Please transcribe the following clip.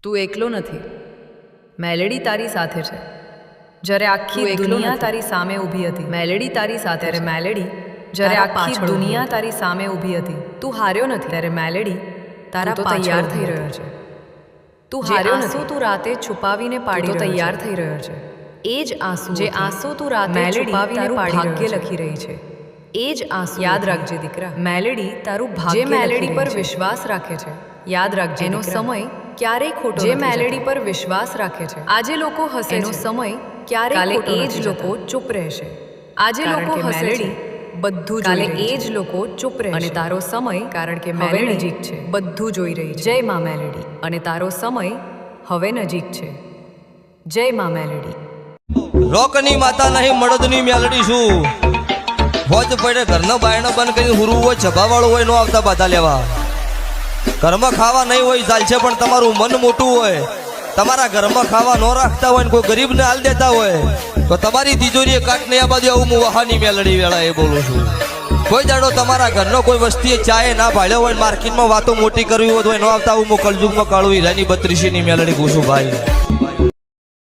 તું એકલો નથી, મેલેડી તારી સાથે છે. જ્યારે આખી દુનિયા તારી સામે ઊભી હતી, મેલેડી તારી સાથે. ત્યારે મેલેડી જ્યારે આખી દુનિયા તારી સામે ઊભી હતી, તું હાર્યો નથી. ત્યારે મેલેડી તારા તૈયાર થઈ રહ્યો છે. તું હાર્યો નથી, તું રાતે છુપાવીને પાડી તૈયાર થઈ રહ્યો છે. એ જ આંસુ, જે આંસુ તું રાતે છુપાવીને ભાગ્ય લખી રહી છે. એ જ આંસુ યાદ રાખજે દીકરા. મેલેડી તારું ભાગ્ય, જે મેલેડી પર વિશ્વાસ રાખે છે, યાદ રાખજે એનો સમય ક્યારેય ખોટો નથી. જે મેલેડી પર વિશ્વાસ રાખે છે, આજે લોકો હસે, એનો સમય ક્યારેય ખોટો નથી. એ જ લોકો ચૂપ રહેશે. આજે લોકો હસે છે, બધું કાલે એ જ લોકો ચૂપ રહેશે. અને તારો સમય, કારણ કે મેલેડી નજીક છે, બધું જોઈ રહી છે. જય માં મેલેડી. અને તારો સમય હવે નજીક છે. જય માં મેલેડી. રોકની માતા નહીં, મળદની મેલડી શું. હોજ પડે ઘરનો બાયણો બંધ કરીને હુરવું હોય, છભાવાળું હોય, નો આવતા બાધા લેવા. ઘરમાં ખાવા નહીં હોય ચાલશે, પણ તમારું મન મોટું હોય, તમારા ઘરમાં ખાવા ન રાખતા હોય ને કોઈ ગરીબને હાલ દેતા હોય, તો તમારી તિજોરીએ કાટ નહીં આ બાજુ આવું હું વહાની મેલડી વેળા એ બોલું છું. કોઈ દાડો તમારા ઘરનો કોઈ વસ્તીએ ચાય ના ભાળ્યો હોય, માર્કેટમાં વાતો મોટી કરવી હોય તો ન આવતા હું કલજુગમાં કાળું હીરાની 32ની મેલડી પૂછું ભાઈ.